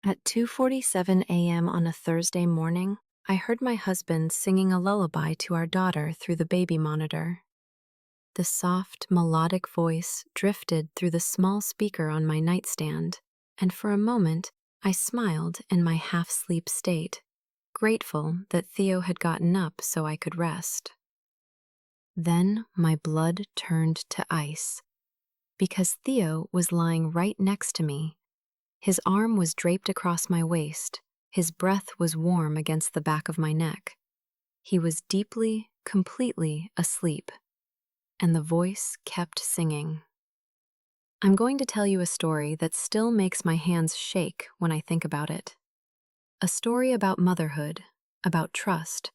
At 2:47 a.m. on a Thursday morning, I heard my husband singing a lullaby to our daughter through the baby monitor. The soft, melodic voice drifted through the small speaker on my nightstand, and for a moment, I smiled in my half-sleep state, grateful that Theo had gotten up so I could rest. Then my blood turned to ice, because Theo was lying right next to me. His arm was draped across my waist. His breath was warm against the back of my neck. He was deeply, completely asleep, and the voice kept singing. I'm going to tell you a story that still makes my hands shake when I think about it. A story about motherhood, about trust,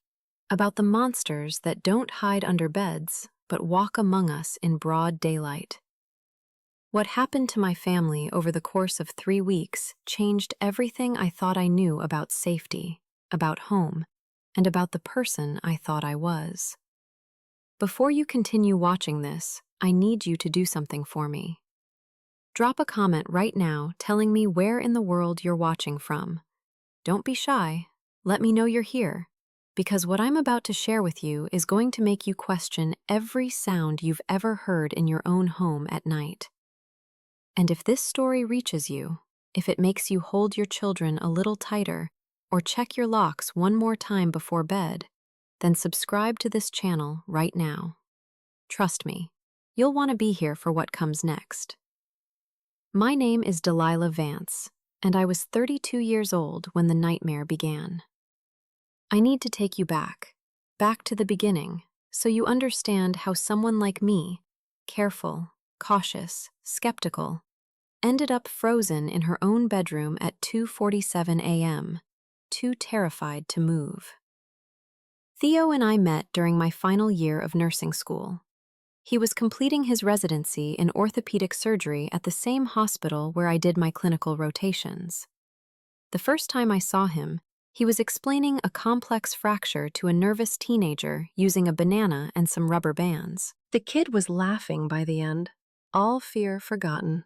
about the monsters that don't hide under beds but walk among us in broad daylight. What happened to my family over the course of 3 weeks changed everything I thought I knew about safety, about home, and about the person I thought I was. Before you continue watching this, I need you to do something for me. Drop a comment right now telling me where in the world you're watching from. Don't be shy. Let me know you're here, because what I'm about to share with you is going to make you question every sound you've ever heard in your own home at night. And if this story reaches you, if it makes you hold your children a little tighter or check your locks one more time before bed, then subscribe to this channel right now. Trust me, you'll want to be here for what comes next. My name is Delilah Vance, and I was 32 years old when the nightmare began. I need to take you back to the beginning, so you understand how someone like me, careful, cautious, skeptical, ended up frozen in her own bedroom at 2:47 a.m., too terrified to move. Theo and I met during my final year of nursing school. He was completing his residency in orthopedic surgery at the same hospital where I did my clinical rotations. The first time I saw him, he was explaining a complex fracture to a nervous teenager using a banana and some rubber bands. The kid was laughing by the end, all fear forgotten.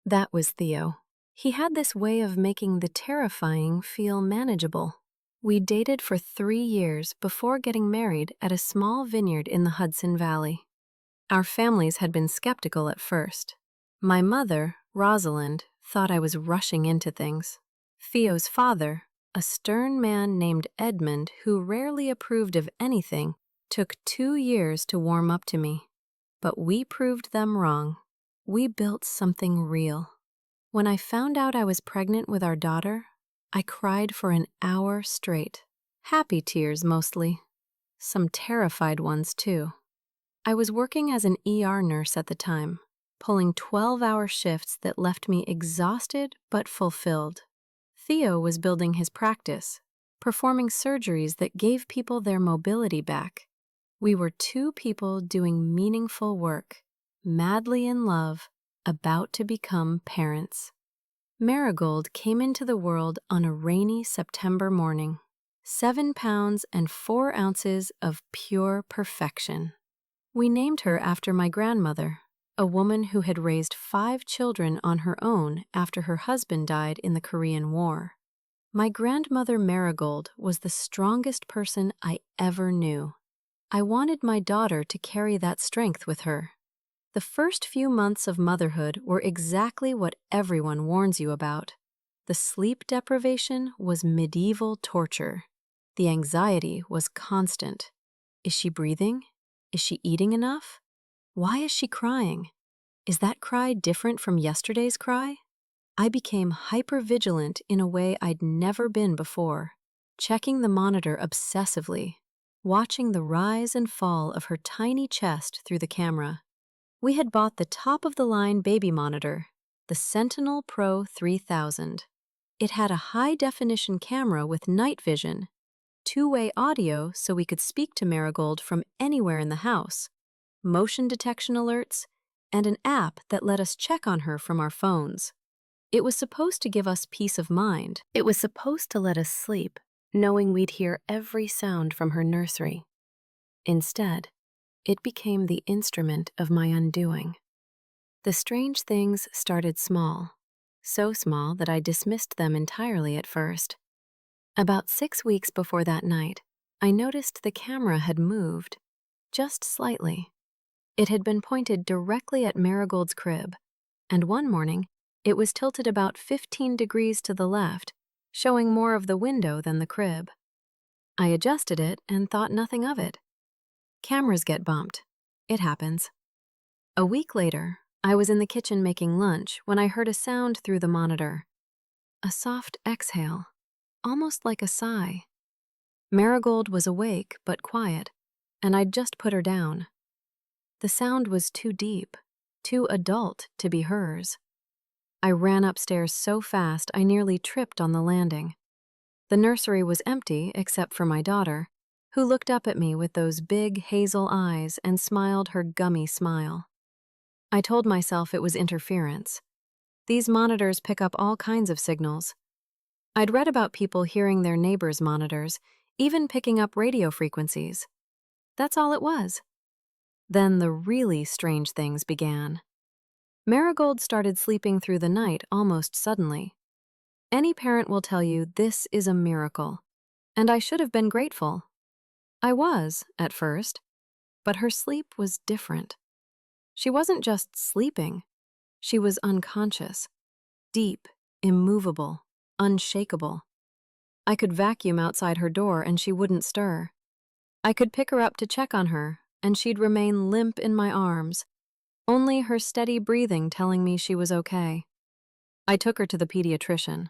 That was Theo. He had this way of making the terrifying feel manageable. We dated for 3 years before getting married at a small vineyard in the Hudson Valley. Our families had been skeptical at first. My mother, Rosalind, thought I was rushing into things. Theo's father, a stern man named Edmund who rarely approved of anything, took 2 years to warm up to me. But we proved them wrong. We built something real. When I found out I was pregnant with our daughter, I cried for an hour straight. Happy tears mostly. Some terrified ones too. I was working as an ER nurse at the time, pulling 12-hour shifts that left me exhausted but fulfilled. Theo was building his practice, performing surgeries that gave people their mobility back. We were 2 people doing meaningful work, madly in love, about to become parents. Marigold came into the world on a rainy September morning. 7 pounds and 4 ounces of pure perfection. We named her after my grandmother, a woman who had raised 5 children on her own after her husband died in the Korean War. My grandmother Marigold was the strongest person I ever knew. I wanted my daughter to carry that strength with her. The first few months of motherhood were exactly what everyone warns you about. The sleep deprivation was medieval torture. The anxiety was constant. Is she breathing? Is she eating enough? Why is she crying? Is that cry different from yesterday's cry? I became hypervigilant in a way I'd never been before, checking the monitor obsessively, watching the rise and fall of her tiny chest through the camera. We had bought the top-of-the-line baby monitor, the Sentinel Pro 3000. It had a high-definition camera with night vision, 2-way audio so we could speak to Marigold from anywhere in the house, motion detection alerts, and an app that let us check on her from our phones. It was supposed to give us peace of mind. It was supposed to let us sleep, knowing we'd hear every sound from her nursery. Instead, it became the instrument of my undoing. The strange things started small. so small that I dismissed them entirely at first. About 6 weeks before that night, I noticed the camera had moved, just slightly. It had been pointed directly at Marigold's crib, and one morning, it was tilted about 15 degrees to the left, showing more of the window than the crib. I adjusted it and thought nothing of it. Cameras get bumped. It happens. A week later, I was in the kitchen making lunch when I heard a sound through the monitor. A soft exhale, almost like a sigh. Marigold was awake but quiet, and I'd just put her down. The sound was too deep, too adult to be hers. I ran upstairs so fast I nearly tripped on the landing. The nursery was empty except for my daughter, who looked up at me with those big hazel eyes and smiled her gummy smile. I told myself it was interference. These monitors pick up all kinds of signals. I'd read about people hearing their neighbors' monitors, even picking up radio frequencies. That's all it was. Then the really strange things began. Marigold started sleeping through the night almost suddenly. Any parent will tell you this is a miracle, and I should have been grateful. I was, at first, but her sleep was different. She wasn't just sleeping, she was unconscious, deep, immovable, unshakable. I could vacuum outside her door and she wouldn't stir. I could pick her up to check on her, and she'd remain limp in my arms, only her steady breathing telling me she was okay. I took her to the pediatrician.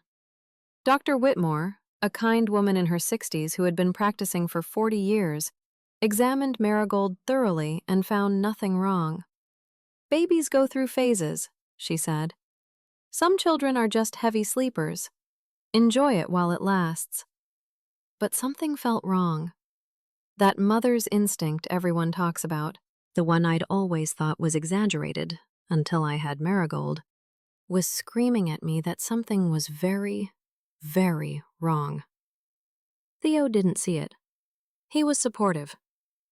Dr. Whitmore, a kind woman in her 60s who had been practicing for 40 years, examined Marigold thoroughly and found nothing wrong. "Babies go through phases," she said. "Some children are just heavy sleepers. Enjoy it while it lasts." But something felt wrong. That mother's instinct everyone talks about, the one I'd always thought was exaggerated until I had Marigold, was screaming at me that something was very, very wrong. Theo didn't see it. He was supportive,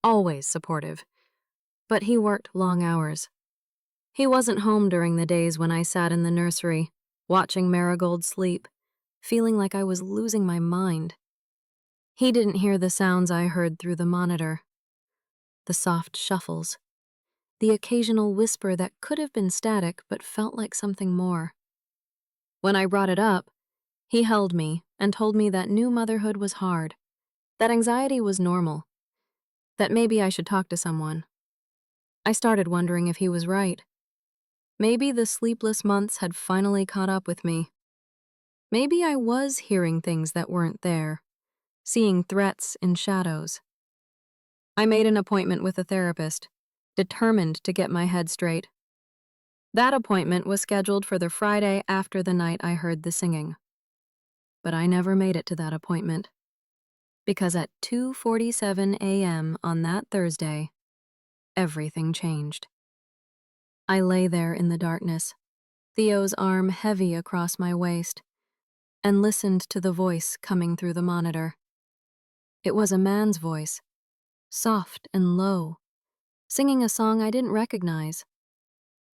always supportive, but he worked long hours. He wasn't home during the days when I sat in the nursery, watching Marigold sleep, feeling like I was losing my mind. He didn't hear the sounds I heard through the monitor. The soft shuffles, the occasional whisper that could have been static but felt like something more. When I brought it up, he held me and told me that new motherhood was hard, that anxiety was normal, that maybe I should talk to someone. I started wondering if he was right. Maybe the sleepless months had finally caught up with me. Maybe I was hearing things that weren't there, seeing threats in shadows. I made an appointment with a therapist, determined to get my head straight. That appointment was scheduled for the Friday after the night I heard the singing. But I never made it to that appointment, because at 2:47 a.m. on that Thursday, everything changed. I lay there in the darkness, Theo's arm heavy across my waist, and listened to the voice coming through the monitor. It was a man's voice, soft and low, singing a song I didn't recognize.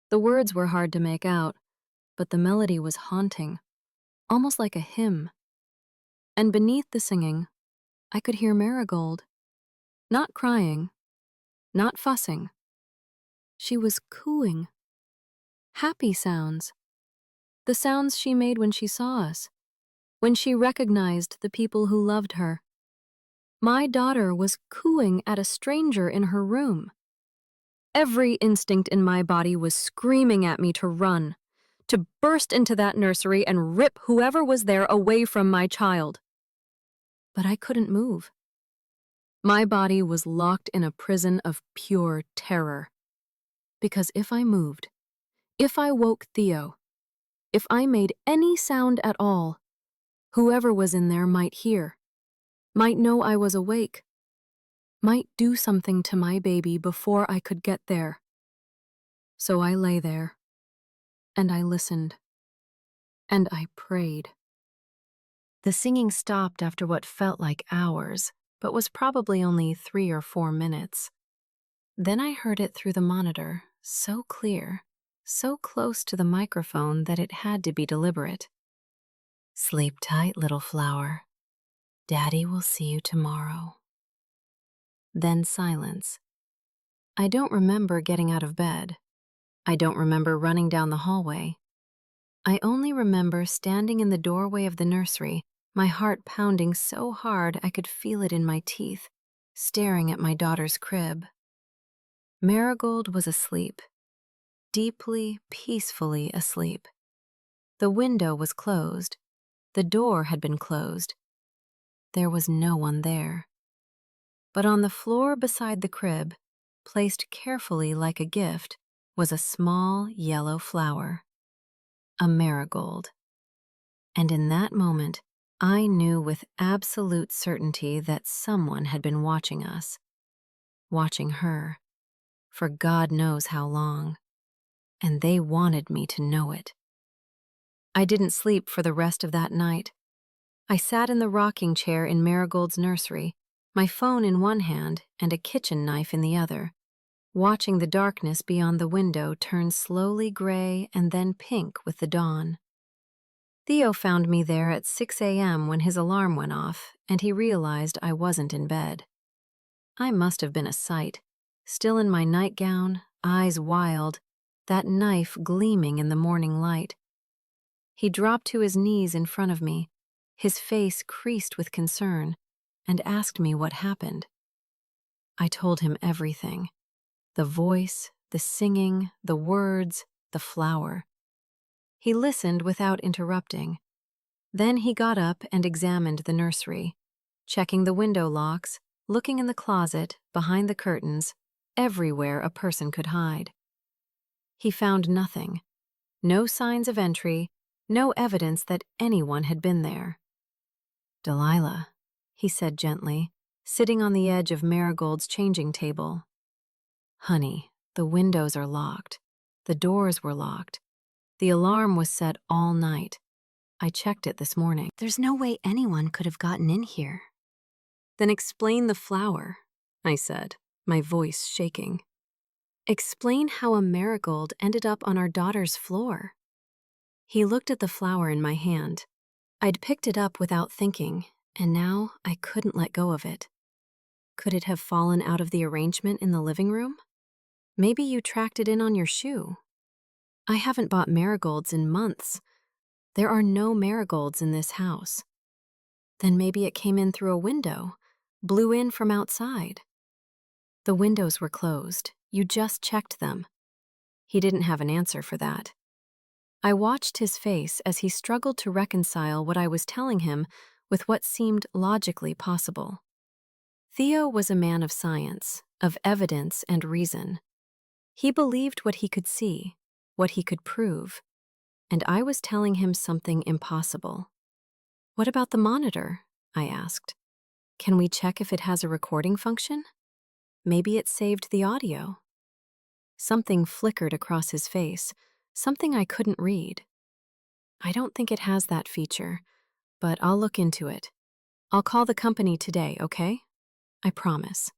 The words were hard to make out, but the melody was haunting, almost like a hymn. And beneath the singing, I could hear Marigold. Not crying, not fussing. She was cooing. Happy sounds. The sounds she made when she saw us, when she recognized the people who loved her. My daughter was cooing at a stranger in her room. Every instinct in my body was screaming at me to run, to burst into that nursery and rip whoever was there away from my child. But I couldn't move. My body was locked in a prison of pure terror. Because if I moved, if I woke Theo, if I made any sound at all, whoever was in there might hear, might know I was awake, might do something to my baby before I could get there. So I lay there, and I listened, and I prayed. The singing stopped after what felt like hours, but was probably only 3 or 4 minutes. Then I heard it through the monitor, so clear, so close to the microphone that it had to be deliberate. "Sleep tight, little flower. Daddy will see you tomorrow." Then silence. I don't remember getting out of bed. I don't remember running down the hallway. I only remember standing in the doorway of the nursery, my heart pounding so hard I could feel it in my teeth, staring at my daughter's crib. Marigold was asleep, deeply, peacefully asleep. The window was closed. The door had been closed. There was no one there. But on the floor beside the crib, placed carefully like a gift, was a small yellow flower, a marigold. And in that moment, I knew with absolute certainty that someone had been watching us, watching her, for God knows how long, and they wanted me to know it. I didn't sleep for the rest of that night. I sat in the rocking chair in Marigold's nursery, my phone in one hand and a kitchen knife in the other, watching the darkness beyond the window turn slowly gray and then pink with the dawn. Theo found me there at 6 a.m. when his alarm went off, and he realized I wasn't in bed. I must have been a sight, still in my nightgown, eyes wild, that knife gleaming in the morning light. He dropped to his knees in front of me, his face creased with concern, and asked me what happened. I told him everything. The voice, the singing, the words, the flower. He listened without interrupting. Then he got up and examined the nursery, checking the window locks, looking in the closet, behind the curtains, everywhere a person could hide. He found nothing. No signs of entry, no evidence that anyone had been there. "Delilah," he said gently, sitting on the edge of Marigold's changing table. "Honey, the windows are locked. The doors were locked. The alarm was set all night. I checked it this morning. There's no way anyone could have gotten in here." "Then explain the flower," I said, my voice shaking. "Explain how a marigold ended up on our daughter's floor." He looked at the flower in my hand. I'd picked it up without thinking, and now I couldn't let go of it. Could it have fallen out of the arrangement in the living room? Maybe you tracked it in on your shoe. I haven't bought marigolds in months. There are no marigolds in this house. Then maybe it came in through a window, blew in from outside. The windows were closed. You just checked them. He didn't have an answer for that. I watched his face as he struggled to reconcile what I was telling him with what seemed logically possible. Theo was a man of science, of evidence and reason. He believed what he could see, what he could prove, and I was telling him something impossible. "What about the monitor?" I asked. "Can we check if it has a recording function? Maybe it saved the audio." Something flickered across his face, something I couldn't read. "I don't think it has that feature, but I'll look into it. I'll call the company today, okay? I promise."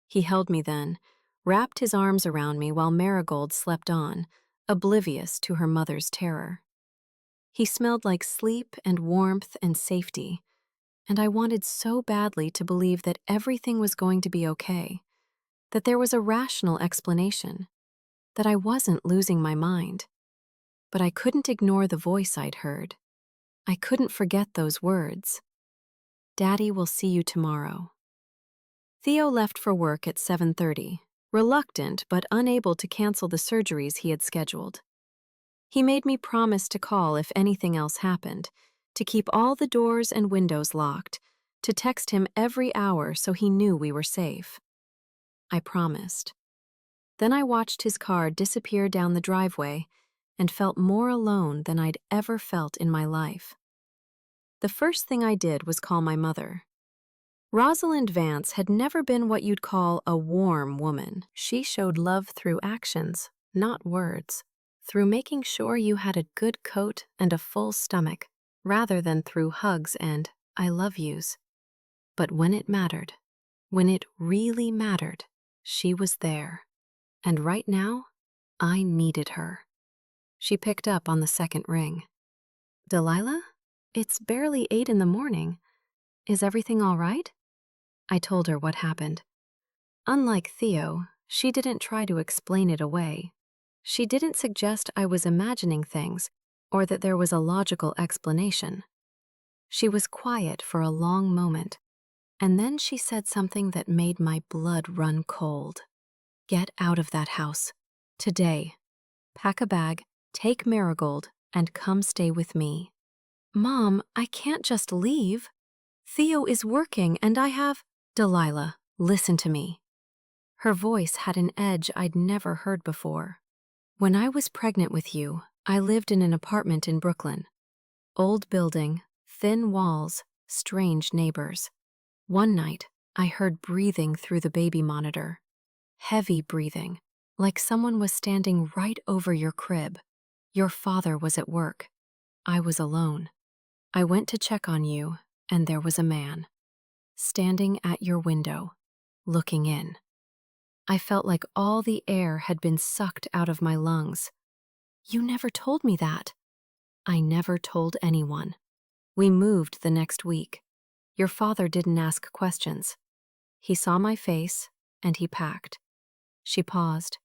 He held me then, wrapped his arms around me while Marigold slept on, oblivious to her mother's terror. He smelled like sleep and warmth and safety, and I wanted so badly to believe that everything was going to be okay, that there was a rational explanation, that I wasn't losing my mind. But I couldn't ignore the voice I'd heard. I couldn't forget those words. "Daddy will see you tomorrow." Theo left for work at 7:30, reluctant but unable to cancel the surgeries he had scheduled. He made me promise to call if anything else happened, to keep all the doors and windows locked, to text him every hour so he knew we were safe. I promised. Then I watched his car disappear down the driveway and felt more alone than I'd ever felt in my life. The first thing I did was call my mother. Rosalind Vance had never been what you'd call a warm woman. She showed love through actions, not words, through making sure you had a good coat and a full stomach, rather than through hugs and "I love yous." But when it mattered, when it really mattered, she was there. And right now, I needed her. She picked up on the second ring. Delilah? It's barely 8 in the morning. Is everything all right? I told her what happened. Unlike Theo, she didn't try to explain it away. She didn't suggest I was imagining things or that there was a logical explanation. She was quiet for a long moment, and then she said something that made my blood run cold. Get out of that house. Today. Pack a bag, take Marigold, and come stay with me. Mom, I can't just leave. Theo is working and I have… Delilah, listen to me. Her voice had an edge I'd never heard before. When I was pregnant with you, I lived in an apartment in Brooklyn. Old building, thin walls, strange neighbors. One night, I heard breathing through the baby monitor. Heavy breathing, like someone was standing right over your crib. Your father was at work. I was alone. I went to check on you, and there was a man, standing at your window, looking in. I felt like all the air had been sucked out of my lungs. You never told me that. I never told anyone. We moved the next week. Your father didn't ask questions. He saw my face, and he packed. She paused.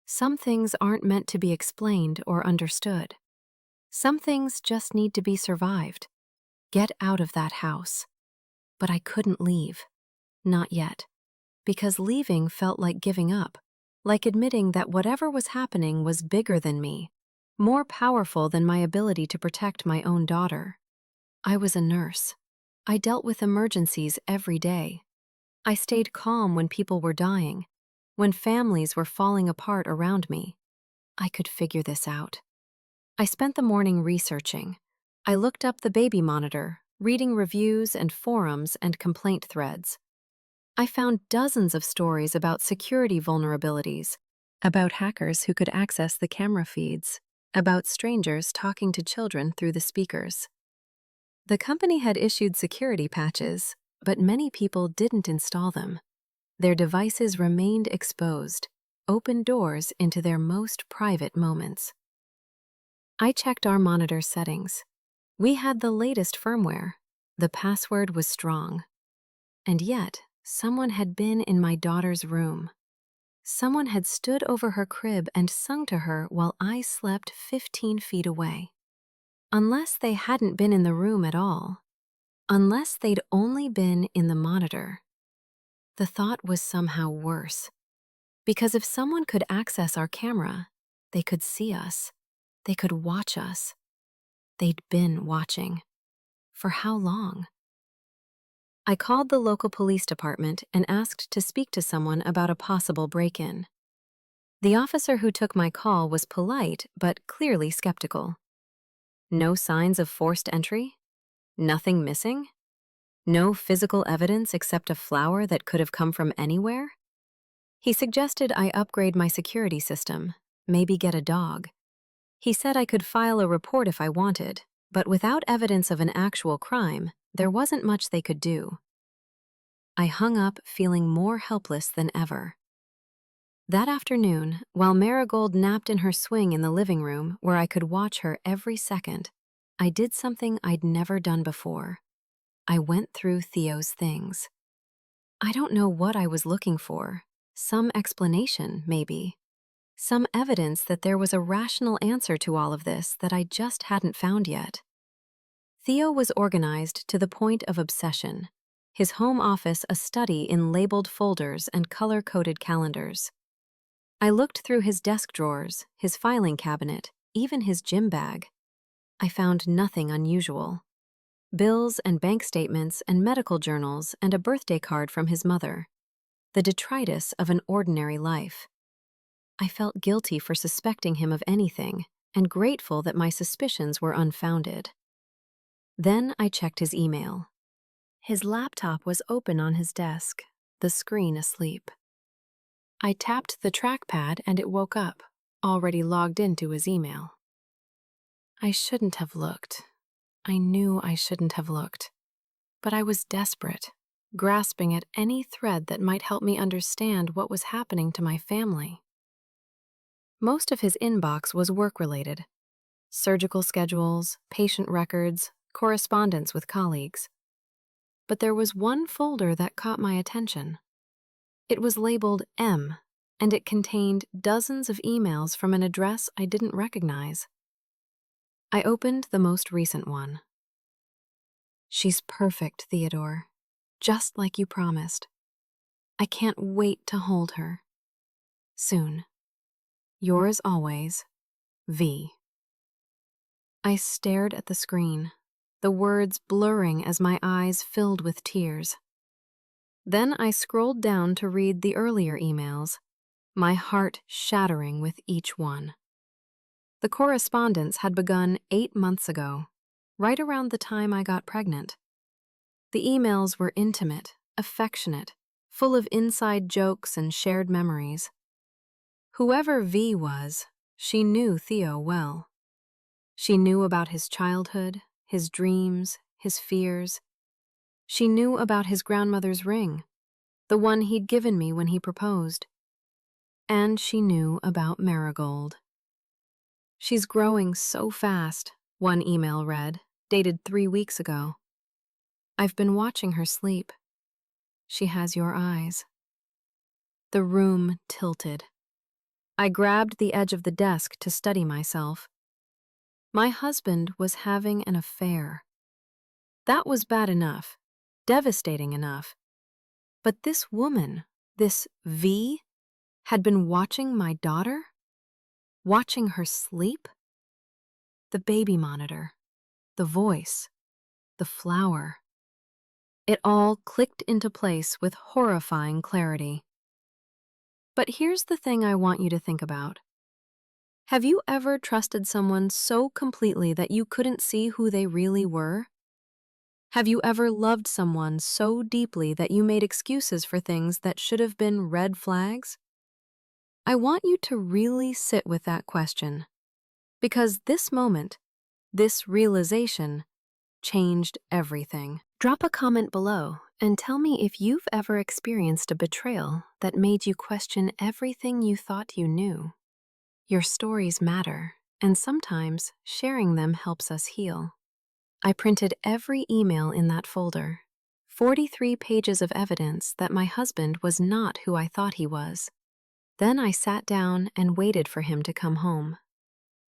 Some things aren't meant to be explained or understood. Some things just need to be survived. Get out of that house. But I couldn't leave. Not yet. Because leaving felt like giving up, like admitting that whatever was happening was bigger than me, more powerful than my ability to protect my own daughter. I was a nurse. I dealt with emergencies every day. I stayed calm when people were dying, when families were falling apart around me. I could figure this out. I spent the morning researching. I looked up the baby monitor, reading reviews and forums and complaint threads. I found dozens of stories about security vulnerabilities, about hackers who could access the camera feeds, about strangers talking to children through the speakers. The company had issued security patches, but many people didn't install them. Their devices remained exposed, open doors into their most private moments. I checked our monitor settings. We had the latest firmware. The password was strong. And yet, someone had been in my daughter's room. Someone had stood over her crib and sung to her while I slept 15 feet away. Unless they hadn't been in the room at all. Unless they'd only been in the monitor. The thought was somehow worse. Because if someone could access our camera, they could see us. They could watch us. They'd been watching. For how long? I called the local police department and asked to speak to someone about a possible break-in. The officer who took my call was polite but clearly skeptical. No signs of forced entry? Nothing missing? No physical evidence except a flower that could have come from anywhere? He suggested I upgrade my security system, maybe get a dog. He said I could file a report if I wanted, but without evidence of an actual crime, there wasn't much they could do. I hung up feeling more helpless than ever. That afternoon, while Marigold napped in her swing in the living room where I could watch her every second, I did something I'd never done before. I went through Theo's things. I don't know what I was looking for. Some explanation, maybe. Some evidence that there was a rational answer to all of this that I just hadn't found yet. Theo was organized to the point of obsession, his home office a study in labeled folders and color-coded calendars. I looked through his desk drawers, his filing cabinet, even his gym bag. I found nothing unusual. Bills and bank statements and medical journals and a birthday card from his mother. The detritus of an ordinary life. I felt guilty for suspecting him of anything and grateful that my suspicions were unfounded. Then I checked his email. His laptop was open on his desk, the screen asleep. I tapped the trackpad and it woke up, already logged into his email. I shouldn't have looked. I knew I shouldn't have looked. But I was desperate, grasping at any thread that might help me understand what was happening to my family. Most of his inbox was work-related: surgical schedules, patient records, correspondence with colleagues. But there was one folder that caught my attention. It was labeled M, and it contained dozens of emails from an address I didn't recognize. I opened the most recent one. "She's perfect, Theodore. Just like you promised. I can't wait to hold her. Soon. Yours always, V." I stared at the screen, the words blurring as my eyes filled with tears. Then I scrolled down to read the earlier emails, my heart shattering with each one. The correspondence had begun 8 months ago, right around the time I got pregnant. The emails were intimate, affectionate, full of inside jokes and shared memories. Whoever V was, she knew Theo well. She knew about his childhood, his dreams, his fears. She knew about his grandmother's ring, the one he'd given me when he proposed. And she knew about Marigold. "She's growing so fast," one email read, dated 3 weeks ago. "I've been watching her sleep. She has your eyes." The room tilted. I grabbed the edge of the desk to steady myself. My husband was having an affair. That was bad enough, devastating enough. But this woman, this V, had been watching my daughter? Watching her sleep? The baby monitor, the voice, the flower. It all clicked into place with horrifying clarity. But here's the thing I want you to think about. Have you ever trusted someone so completely that you couldn't see who they really were? Have you ever loved someone so deeply that you made excuses for things that should have been red flags? I want you to really sit with that question, because this moment, this realization, changed everything. Drop a comment below and tell me if you've ever experienced a betrayal that made you question everything you thought you knew. Your stories matter, and sometimes sharing them helps us heal. I printed every email in that folder, 43 pages of evidence that my husband was not who I thought he was. Then I sat down and waited for him to come home.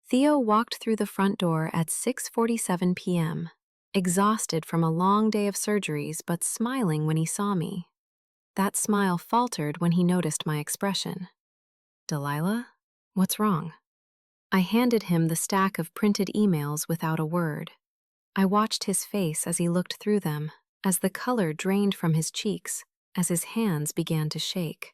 Theo walked through the front door at 6:47 p.m., exhausted from a long day of surgeries but smiling when he saw me. That smile faltered when he noticed my expression. "Delilah, what's wrong?" I handed him the stack of printed emails without a word. I watched his face as he looked through them, as the color drained from his cheeks, as his hands began to shake.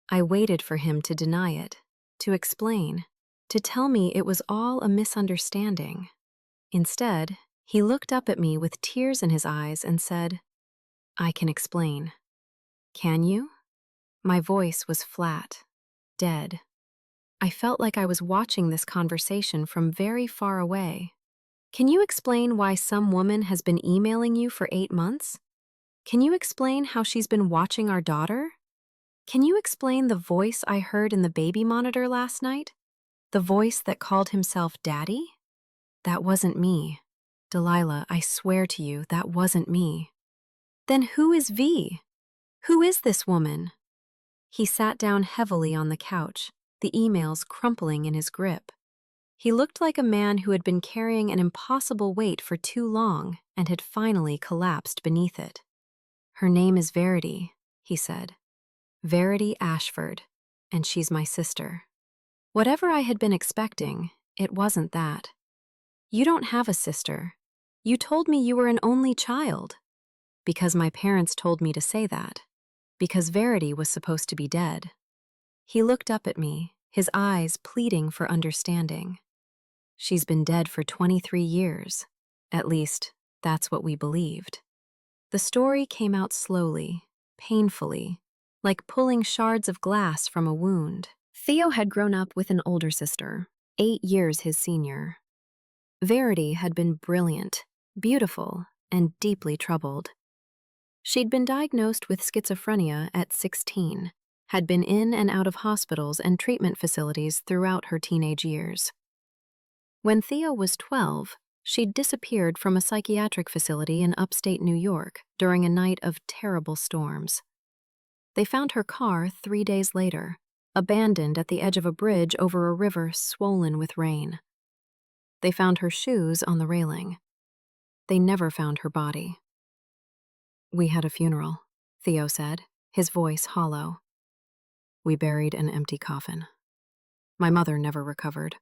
I waited for him to deny it, to explain, to tell me it was all a misunderstanding. Instead, he looked up at me with tears in his eyes and said, "I can explain." "Can you?" My voice was flat, dead. I felt like I was watching this conversation from very far away. "Can you explain why some woman has been emailing you for 8 months? Can you explain how she's been watching our daughter? Can you explain the voice I heard in the baby monitor last night? The voice that called himself Daddy? That wasn't me. Delilah, I swear to you, that wasn't me." "Then who is V? Who is this woman?" He sat down heavily on the couch, the emails crumpling in his grip. He looked like a man who had been carrying an impossible weight for too long and had finally collapsed beneath it. "Her name is Verity," he said. "Verity Ashford, and she's my sister." Whatever I had been expecting, it wasn't that. "You don't have a sister. You told me you were an only child." "Because my parents told me to say that. Because Verity was supposed to be dead." He looked up at me, his eyes pleading for understanding. "She's been dead for 23 years. At least, that's what we believed." The story came out slowly, painfully, like pulling shards of glass from a wound. Theo had grown up with an older sister, 8 years his senior. Verity had been brilliant, beautiful, and deeply troubled. She'd been diagnosed with schizophrenia at 16, had been in and out of hospitals and treatment facilities throughout her teenage years. When Theo was 12, she'd disappeared from a psychiatric facility in upstate New York during a night of terrible storms. They found her car 3 days later, abandoned at the edge of a bridge over a river swollen with rain. They found her shoes on the railing. They never found her body. "We had a funeral," Theo said, his voice hollow. "We buried an empty coffin. My mother never recovered.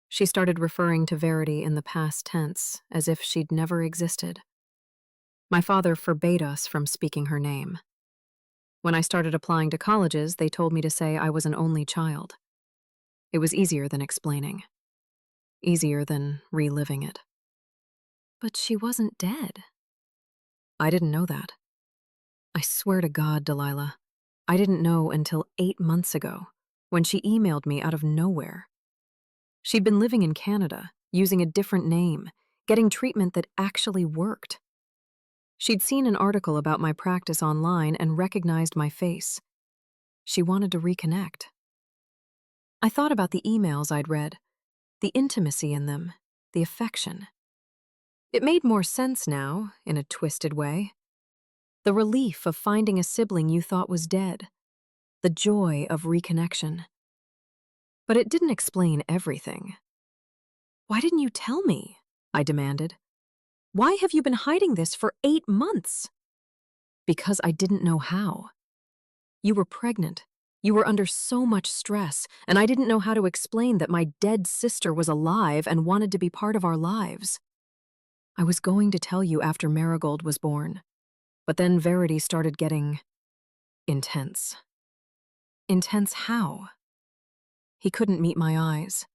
She started referring to Verity in the past tense, as if she'd never existed. My father forbade us from speaking her name. When I started applying to colleges, they told me to say I was an only child. It was easier than explaining. Easier than reliving it." "But she wasn't dead." "I didn't know that. I swear to God, Delilah, I didn't know until 8 months ago, when she emailed me out of nowhere. She'd been living in Canada, using a different name, getting treatment that actually worked. She'd seen an article about my practice online and recognized my face. She wanted to reconnect. I thought about the emails I'd read, the intimacy in them, the affection. It made more sense now, in a twisted way. The relief of finding a sibling you thought was dead. The joy of reconnection. But it didn't explain everything. "Why didn't you tell me?" I demanded. "Why have you been hiding this for 8 months?" "Because I didn't know how. You were pregnant. You were under so much stress, and I didn't know how to explain that my dead sister was alive and wanted to be part of our lives. I was going to tell you after Marigold was born, but then Verity started getting intense." "Intense how?" He couldn't meet my eyes.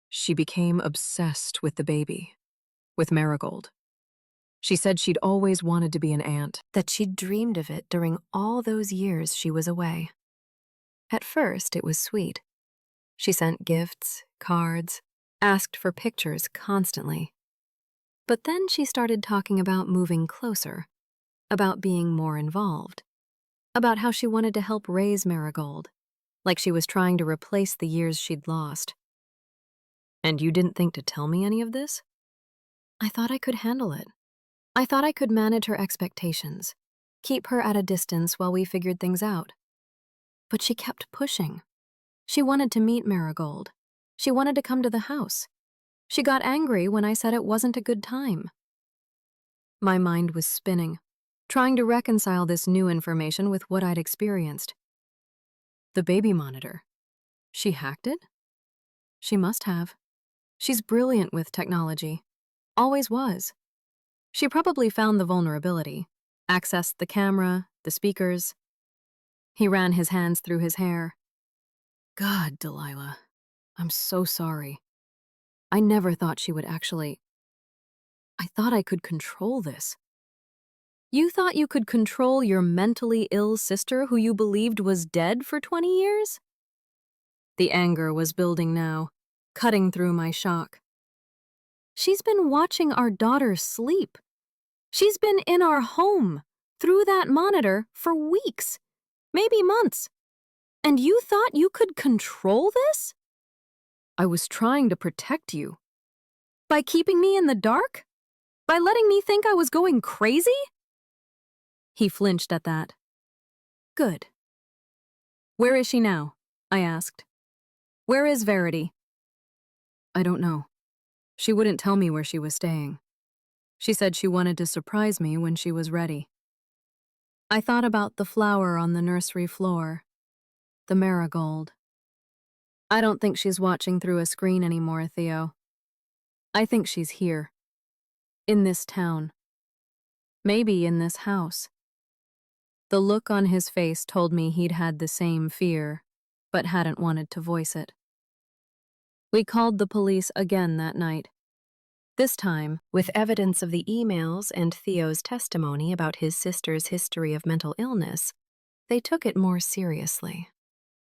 "She became obsessed with the baby, with Marigold. She said she'd always wanted to be an aunt, that she'd dreamed of it during all those years she was away. At first, it was sweet. She sent gifts, cards, asked for pictures constantly. But then she started talking about moving closer, about being more involved, about how she wanted to help raise Marigold, like she was trying to replace the years she'd lost." "And you didn't think to tell me any of this?" "I thought I could handle it. I thought I could manage her expectations, keep her at a distance while we figured things out. But she kept pushing. She wanted to meet Marigold. She wanted to come to the house. She got angry when I said it wasn't a good time." My mind was spinning, trying to reconcile this new information with what I'd experienced. "The baby monitor. She hacked it?" "She must have. She's brilliant with technology. Always was. She probably found the vulnerability, accessed the camera, the speakers." He ran his hands through his hair. "God, Delilah, I'm so sorry. I never thought she would actually. I thought I could control this." "You thought you could control your mentally ill sister who you believed was dead for 20 years? The anger was building now, cutting through my shock. "She's been watching our daughter sleep. She's been in our home, through that monitor, for weeks, maybe months. And you thought you could control this?" "I was trying to protect you." "By keeping me in the dark? By letting me think I was going crazy?" He flinched at that. "Good. Where is she now?" I asked. "Where is Verity?" "I don't know. She wouldn't tell me where she was staying. She said she wanted to surprise me when she was ready." I thought about the flower on the nursery floor, the marigold. "I don't think she's watching through a screen anymore, Theo. I think she's here. In this town. Maybe in this house." The look on his face told me he'd had the same fear, but hadn't wanted to voice it. We called the police again that night. This time, with evidence of the emails and Theo's testimony about his sister's history of mental illness, they took it more seriously.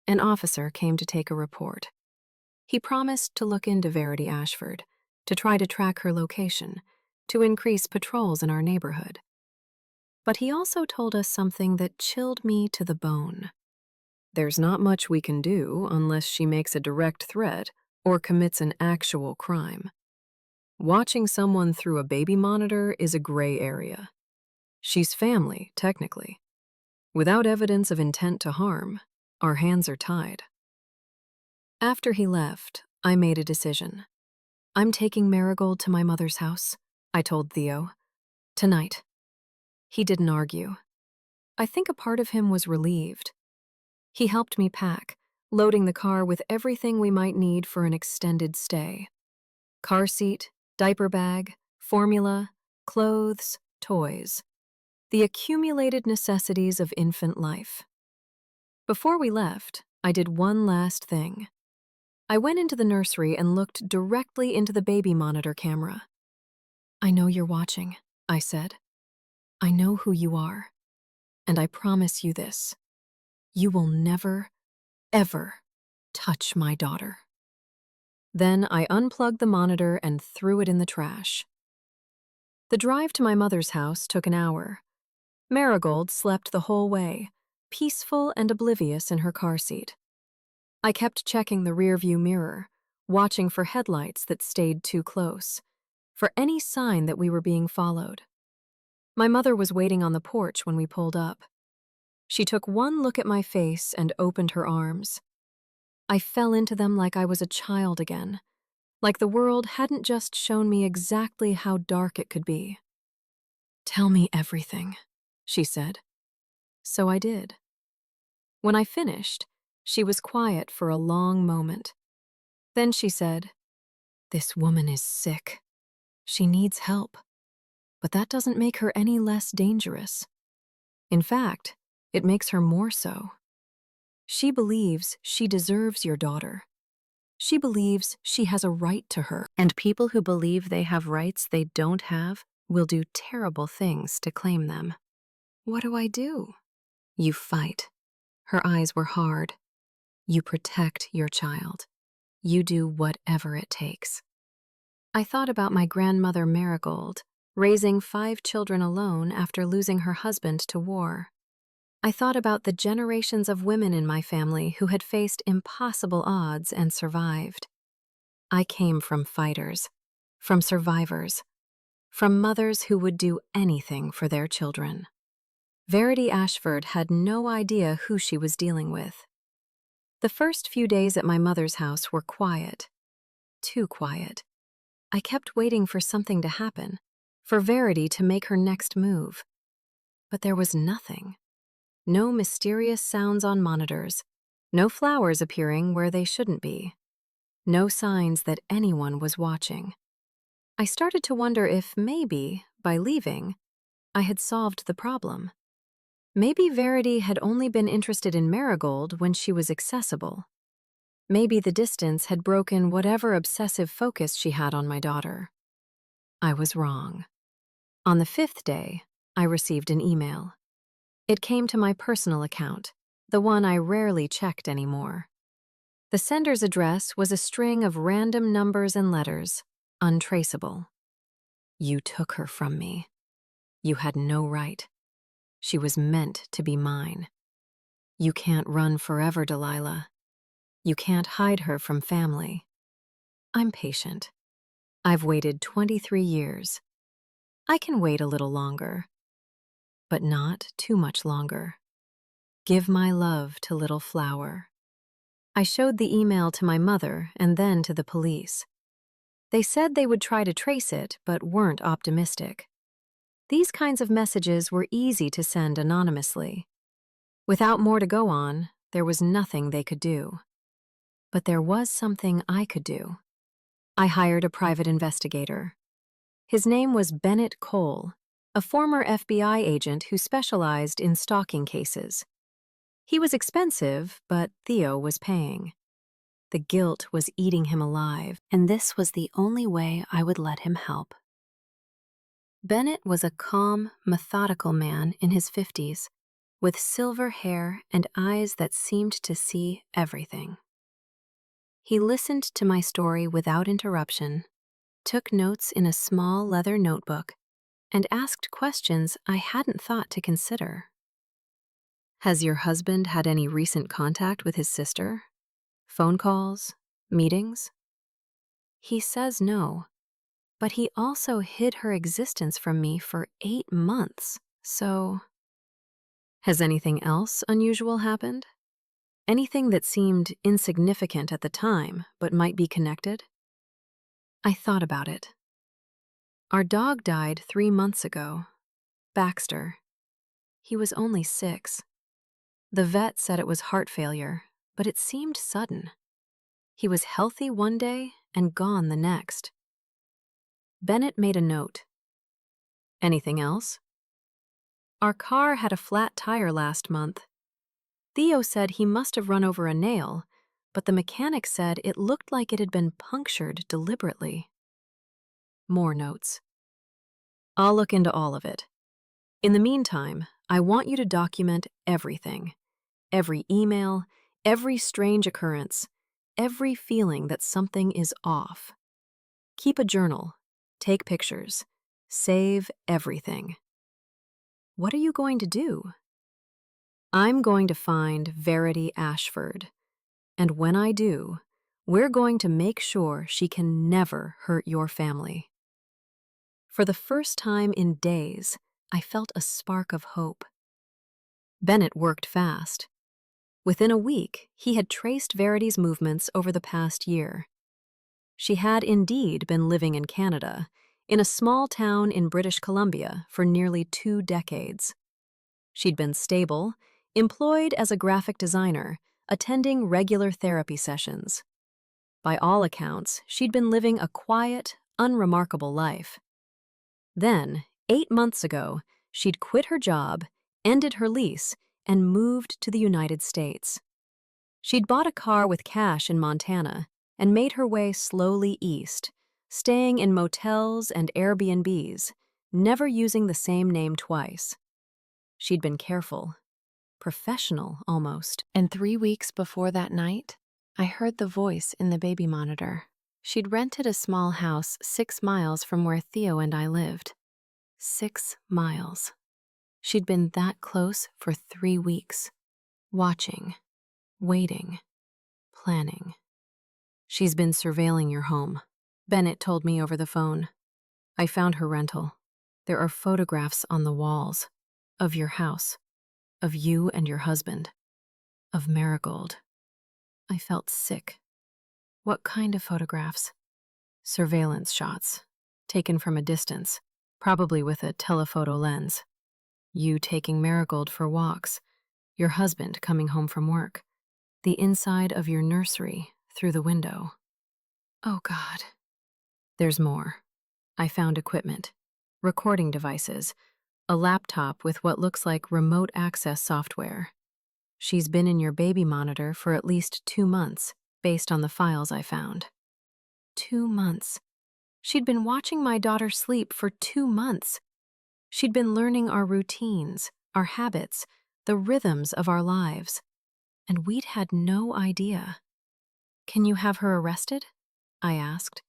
An officer came to take a report. He promised to look into Verity Ashford, to try to track her location, to increase patrols in our neighborhood. But he also told us something that chilled me to the bone. There's not much we can do unless she makes a direct threat or commits an actual crime. Watching someone through a baby monitor is a gray area. She's family, technically. Without evidence of intent to harm, our hands are tied. After he left, I made a decision. I'm taking Marigold to my mother's house, I told Theo. Tonight. He didn't argue. I think a part of him was relieved. He helped me pack, loading the car with everything we might need for an extended stay. Car seat, diaper bag, formula, clothes, toys. The accumulated necessities of infant life. Before we left, I did one last thing. I went into the nursery and looked directly into the baby monitor camera. I know you're watching, I said. I know who you are. And I promise you this. You will never, ever touch my daughter. Then I unplugged the monitor and threw it in the trash. The drive to my mother's house took an hour. Marigold slept the whole way, peaceful and oblivious in her car seat. I kept checking the rearview mirror, watching for headlights that stayed too close, for any sign that we were being followed. My mother was waiting on the porch when we pulled up. She took one look at my face and opened her arms. I fell into them like I was a child again, like the world hadn't just shown me exactly how dark it could be. Tell me everything, she said. So I did. When I finished, she was quiet for a long moment. Then she said, "This woman is sick. She needs help. But that doesn't make her any less dangerous. In fact, it makes her more so. She believes she deserves your daughter. She believes she has a right to her. And people who believe they have rights they don't have will do terrible things to claim them. What do I do?" You fight. Her eyes were hard. You protect your child. You do whatever it takes. I thought about my grandmother Marigold, raising 5 children alone after losing her husband to war. I thought about the generations of women in my family who had faced impossible odds and survived. I came from fighters, from survivors, from mothers who would do anything for their children. Verity Ashford had no idea who she was dealing with. The first few days at my mother's house were quiet. Too quiet. I kept waiting for something to happen, for Verity to make her next move. But there was nothing. No mysterious sounds on monitors, no flowers appearing where they shouldn't be, no signs that anyone was watching. I started to wonder if maybe, by leaving, I had solved the problem. Maybe Verity had only been interested in Marigold when she was accessible. Maybe the distance had broken whatever obsessive focus she had on my daughter. I was wrong. On the 5th day, I received an email. It came to my personal account, the one I rarely checked anymore. The sender's address was a string of random numbers and letters, untraceable. You took her from me. You had no right. She was meant to be mine. You can't run forever, Delilah. You can't hide her from family. I'm patient. I've waited 23 years. I can wait a little longer, but not too much longer. Give my love to little Flower. I showed the email to my mother and then to the police. They said they would try to trace it, but weren't optimistic. These kinds of messages were easy to send anonymously. Without more to go on, there was nothing they could do. But there was something I could do. I hired a private investigator. His name was Bennett Cole, a former FBI agent who specialized in stalking cases. He was expensive, but Theo was paying. The guilt was eating him alive, and this was the only way I would let him help. Bennett was a calm, methodical man in his 50s, with silver hair and eyes that seemed to see everything. He listened to my story without interruption, took notes in a small leather notebook, and asked questions I hadn't thought to consider. Has your husband had any recent contact with his sister? Phone calls? Meetings? He says no, but he also hid her existence from me for 8 months, so... Has anything else unusual happened? Anything that seemed insignificant at the time, but might be connected? I thought about it. Our dog died 3 months ago. Baxter. He was only 6. The vet said it was heart failure, but it seemed sudden. He was healthy one day and gone the next. Bennett made a note. Anything else? Our car had a flat tire last month. Theo said he must have run over a nail, but the mechanic said it looked like it had been punctured deliberately. More notes. I'll look into all of it. In the meantime, I want you to document everything. Every email, every strange occurrence, every feeling that something is off. Keep a journal, take pictures, save everything. What are you going to do? I'm going to find Verity Ashford, and when I do, we're going to make sure she can never hurt your family. For the first time in days, I felt a spark of hope. Bennett worked fast. Within a week, he had traced Verity's movements over the past year. She had indeed been living in Canada, in a small town in British Columbia, for nearly 2 decades. She'd been stable, employed as a graphic designer, attending regular therapy sessions. By all accounts, she'd been living a quiet, unremarkable life. Then, 8 months ago, she'd quit her job, ended her lease, and moved to the United States. She'd bought a car with cash in Montana and made her way slowly east, staying in motels and Airbnbs, never using the same name twice. She'd been careful, professional almost. And 3 weeks before that night, I heard the voice in the baby monitor. She'd rented a small house 6 miles from where Theo and I lived. 6 miles. She'd been that close for 3 weeks, watching, waiting, planning. She's been surveilling your home, Bennett told me over the phone. I found her rental. There are photographs on the walls of your house, of you and your husband, of Marigold. I felt sick. What kind of photographs? Surveillance shots, taken from a distance, probably with a telephoto lens. You taking Marigold for walks, your husband coming home from work, the inside of your nursery through the window. Oh, God. There's more. I found equipment, recording devices, a laptop with what looks like remote access software. She's been in your baby monitor for at least 2 months, based on the files I found. 2 months. She'd been watching my daughter sleep for 2 months. She'd been learning our routines, our habits, the rhythms of our lives. And we'd had no idea. Can you have her arrested? I asked.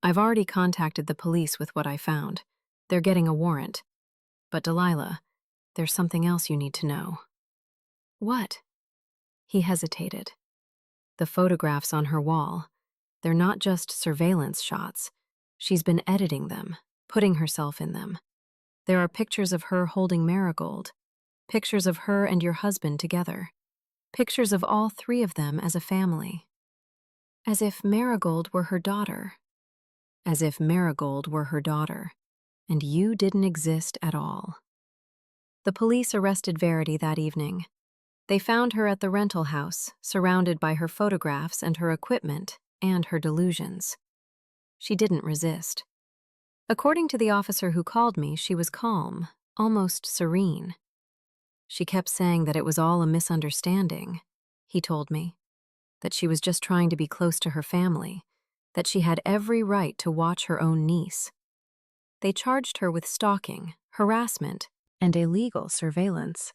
I've already contacted the police with what I found. They're getting a warrant. But Delilah, there's something else you need to know. What? He hesitated. The photographs on her wall, they're not just surveillance shots. She's been editing them, putting herself in them. There are pictures of her holding Marigold, pictures of her and your husband together, pictures of all 3 of them as a family. As if Marigold were her daughter. As if Marigold were her daughter, and you didn't exist at all. The police arrested Verity that evening. They found her at the rental house, surrounded by her photographs and her equipment and her delusions. She didn't resist. According to the officer who called me, she was calm, almost serene. She kept saying that it was all a misunderstanding, he told me, that she was just trying to be close to her family, that she had every right to watch her own niece. They charged her with stalking, harassment, and illegal surveillance.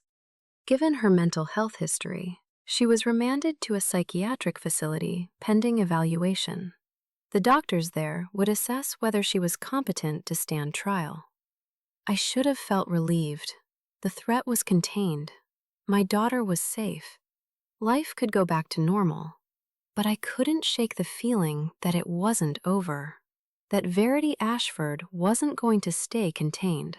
Given her mental health history, she was remanded to a psychiatric facility pending evaluation. The doctors there would assess whether she was competent to stand trial. I should have felt relieved. The threat was contained, My daughter was safe. Life could go back to normal. But I couldn't shake the feeling that it wasn't over. That Verity Ashford wasn't going to stay contained.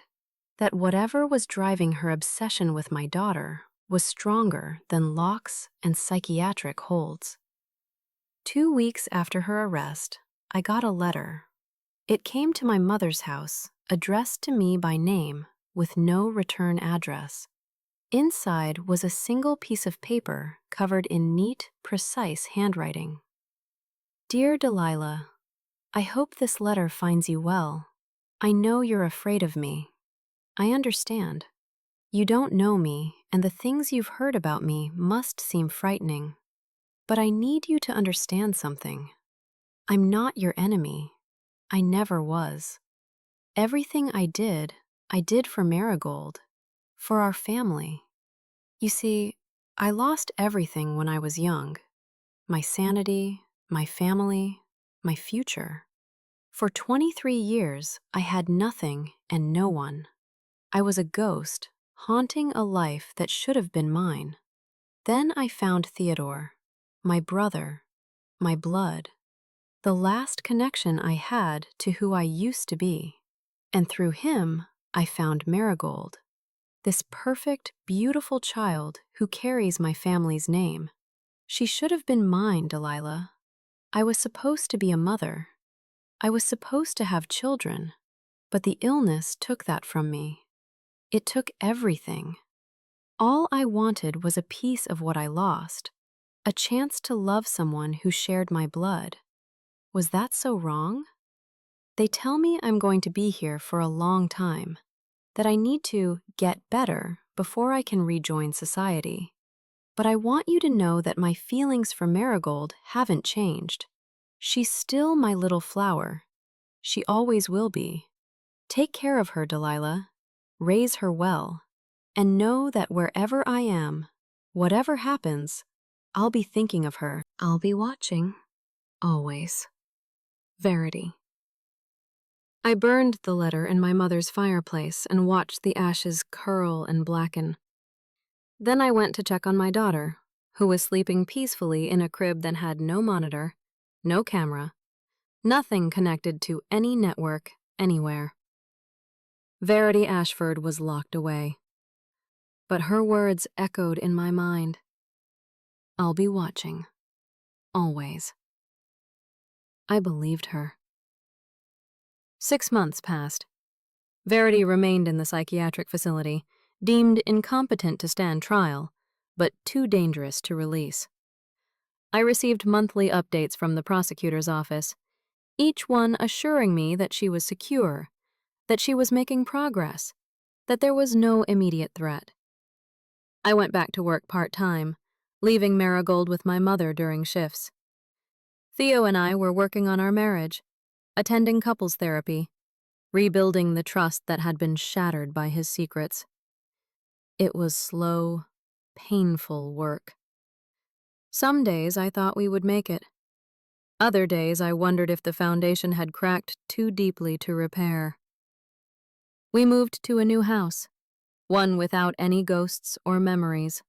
That whatever was driving her obsession with my daughter was stronger than locks and psychiatric holds. 2 weeks after her arrest, I got a letter. It came to my mother's house, addressed to me by name, with no return address. Inside was a single piece of paper covered in neat, precise handwriting. Dear Delilah, I hope this letter finds you well. I know you're afraid of me. I understand. You don't know me, and the things you've heard about me must seem frightening. But I need you to understand something. I'm not your enemy. I never was. Everything I did for Marigold, for our family. You see, I lost everything when I was young. My sanity, my family, my future. For 23 years, I had nothing and no one. I was a ghost, haunting a life that should have been mine. Then I found Theodore, my brother, my blood, the last connection I had to who I used to be. And through him, I found Marigold, this perfect, beautiful child who carries my family's name. She should have been mine, Delilah. I was supposed to be a mother. I was supposed to have children, but the illness took that from me. It took everything. All I wanted was a piece of what I lost, a chance to love someone who shared my blood. Was that so wrong? They tell me I'm going to be here for a long time, that I need to get better before I can rejoin society. But I want you to know that my feelings for Marigold haven't changed. She's still my little flower. She always will be. Take care of her, Delilah. Raise her well. And know that wherever I am, whatever happens, I'll be thinking of her. I'll be watching. Always. Verity. I burned the letter in my mother's fireplace and watched the ashes curl and blacken. Then I went to check on my daughter, who was sleeping peacefully in a crib that had no monitor, no camera, nothing connected to any network anywhere. Verity Ashford was locked away. But her words echoed in my mind. I'll be watching. Always. I believed her. 6 months passed. Verity remained in the psychiatric facility, deemed incompetent to stand trial, but too dangerous to release. I received monthly updates from the prosecutor's office, each one assuring me that she was secure, that she was making progress, that there was no immediate threat. I went back to work part-time, leaving Marigold with my mother during shifts. Theo and I were working on our marriage, attending couples therapy, rebuilding the trust that had been shattered by his secrets. It was slow, painful work. Some days I thought we would make it. Other days I wondered if the foundation had cracked too deeply to repair. We moved to a new house, one without any ghosts or memories.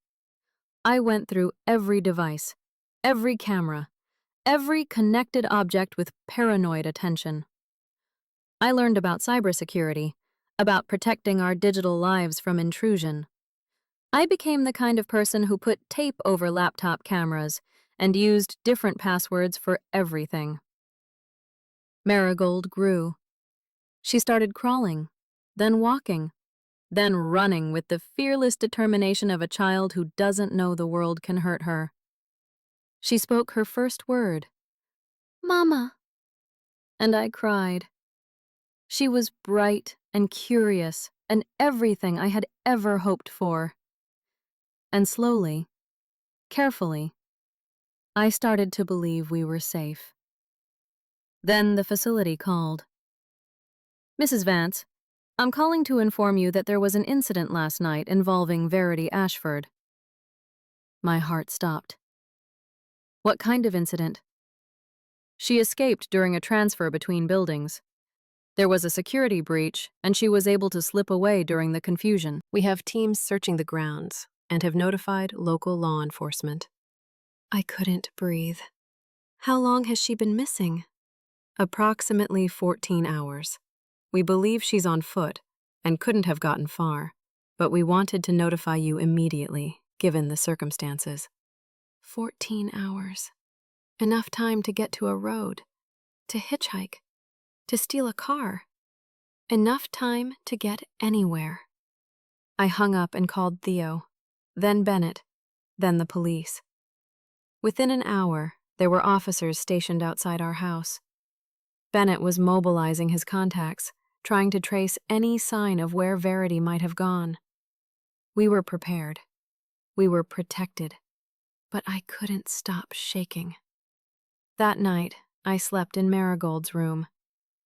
I went through every device, every camera, every connected object with paranoid attention. I learned about cybersecurity, about protecting our digital lives from intrusion. I became the kind of person who put tape over laptop cameras and used different passwords for everything. Marigold grew. She started crawling, then walking, then running with the fearless determination of a child who doesn't know the world can hurt her. She spoke her first word, "Mama," and I cried. She was bright and curious and everything I had ever hoped for. And slowly, carefully, I started to believe we were safe. Then the facility called. "Mrs. Vance, I'm calling to inform you that there was an incident last night involving Verity Ashford." My heart stopped. "What kind of incident?" "She escaped during a transfer between buildings. There was a security breach, and she was able to slip away during the confusion. We have teams searching the grounds. and have notified local law enforcement. I couldn't breathe. How long has she been missing? Approximately 14 hours. We believe she's on foot and couldn't have gotten far, but we wanted to notify you immediately, given the circumstances. 14 hours. Enough time to get to a road, to hitchhike, to steal a car. Enough time to get anywhere. I hung up and called Theo, then Bennett, then the police. Within an hour, there were officers stationed outside our house. Bennett was mobilizing his contacts, trying to trace any sign of where Verity might have gone. We were prepared. We were protected. But I couldn't stop shaking. That night, I slept in Marigold's room,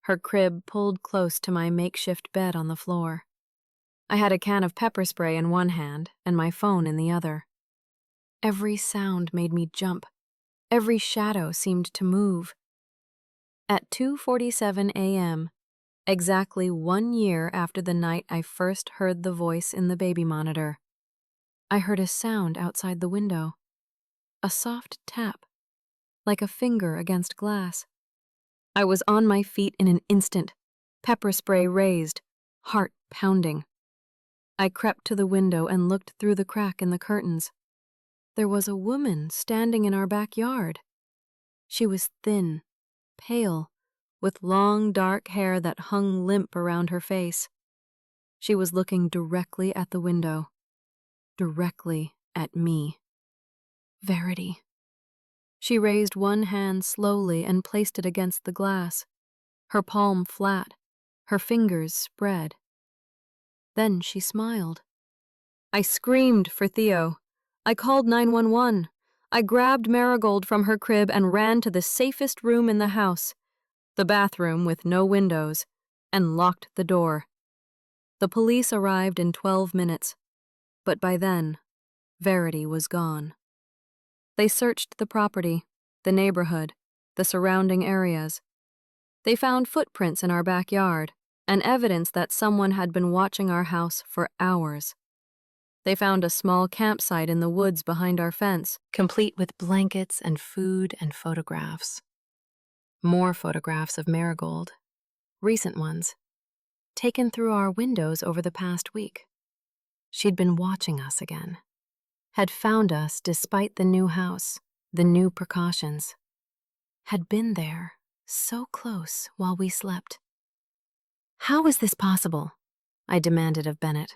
her crib pulled close to my makeshift bed on the floor. I had a can of pepper spray in one hand and my phone in the other. Every sound made me jump. Every shadow seemed to move. At 2:47 a.m., exactly 1 year after the night I first heard the voice in the baby monitor, I heard a sound outside the window. A soft tap, like a finger against glass. I was on my feet in an instant, pepper spray raised, heart pounding. I crept to the window and looked through the crack in the curtains. There was a woman standing in our backyard. She was thin, pale, with long dark hair that hung limp around her face. She was looking directly at the window, directly at me. Verity. She raised one hand slowly and placed it against the glass, her palm flat, her fingers spread. Then she smiled. I screamed for Theo. I called 911. I grabbed Marigold from her crib and ran to the safest room in the house, the bathroom with no windows, and locked the door. The police arrived in 12 minutes, but by then, Verity was gone. They searched the property, the neighborhood, the surrounding areas. They found footprints in our backyard and evidence that someone had been watching our house for hours. They found a small campsite in the woods behind our fence, complete with blankets and food and photographs. More photographs of Marigold, recent ones, taken through our windows over the past week. She'd been watching us again, had found us despite the new house, the new precautions, had been there, so close while we slept. How is this possible? I demanded of Bennett.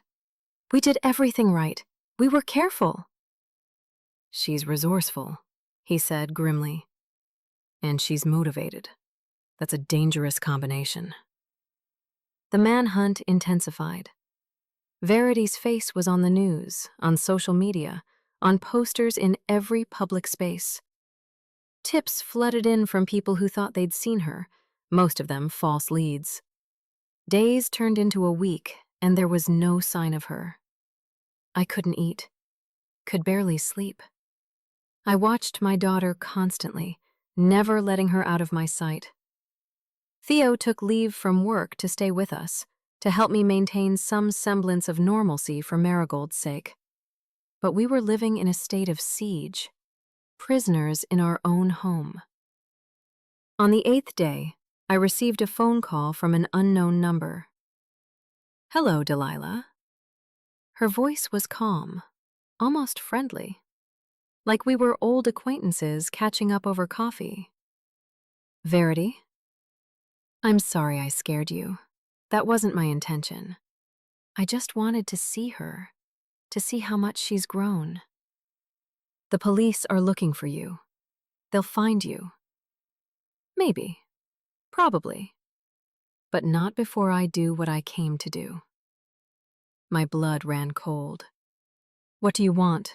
We did everything right. We were careful. She's resourceful, he said grimly. And she's motivated. That's a dangerous combination. The manhunt intensified. Verity's face was on the news, on social media, on posters in every public space. Tips flooded in from people who thought they'd seen her, most of them false leads. Days turned into a week, and there was no sign of her. I couldn't eat, could barely sleep. I watched my daughter constantly, never letting her out of my sight. Theo took leave from work to stay with us, to help me maintain some semblance of normalcy for Marigold's sake. But we were living in a state of siege, prisoners in our own home. On the 8th day, I received a phone call from an unknown number. Hello, Delilah. Her voice was calm, almost friendly, like we were old acquaintances catching up over coffee. Verity? I'm sorry I scared you. That wasn't my intention. I just wanted to see her, to see how much she's grown. The police are looking for you. They'll find you. Maybe. Probably. But not before I do what I came to do. My blood ran cold. What do you want?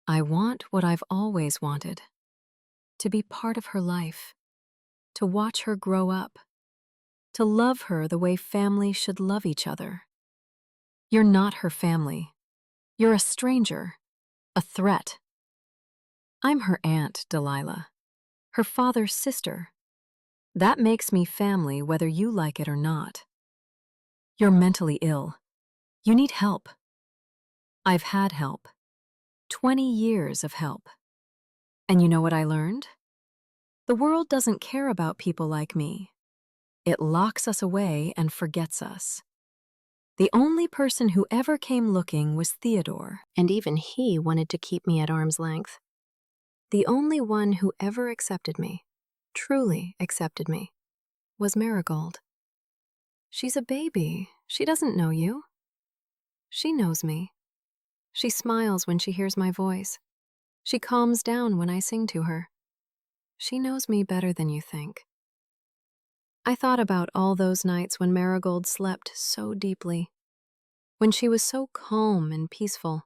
I want what I've always wanted. To be part of her life. To watch her grow up. To love her the way families should love each other. You're not her family. You're a stranger. A threat. I'm her aunt, Delilah. Her father's sister. That makes me family whether you like it or not. You're mentally ill. You need help. I've had help. 20 years of help. And you know what I learned? The world doesn't care about people like me. It locks us away and forgets us. The only person who ever came looking was Theodore, and even he wanted to keep me at arm's length. The only one who ever accepted me, truly accepted me, was Marigold. She's a baby. She doesn't know you. She knows me. She smiles when she hears my voice. She calms down when I sing to her. She knows me better than you think. I thought about all those nights when Marigold slept so deeply, when she was so calm and peaceful.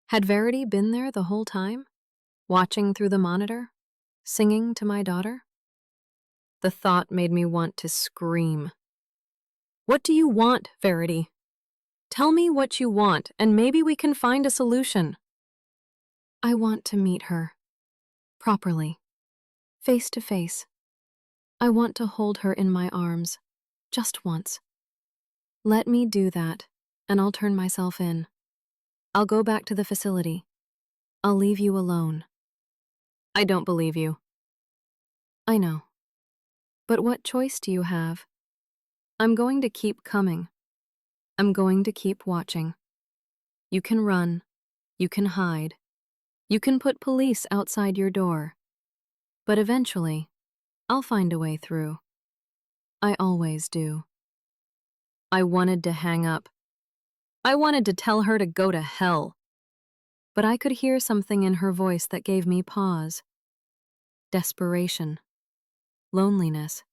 Had Verity been there the whole time, watching through the monitor, singing to my daughter? The thought made me want to scream. What do you want, Verity? Tell me what you want, and maybe we can find a solution. I want to meet her, properly, face to face. I want to hold her in my arms, just once. Let me do that, and I'll turn myself in. I'll go back to the facility. I'll leave you alone. I don't believe you. I know. But what choice do you have? I'm going to keep coming. I'm going to keep watching. You can run. You can hide. You can put police outside your door. But eventually, I'll find a way through. I always do. I wanted to hang up. I wanted to tell her to go to hell. But I could hear something in her voice that gave me pause. Desperation. Loneliness.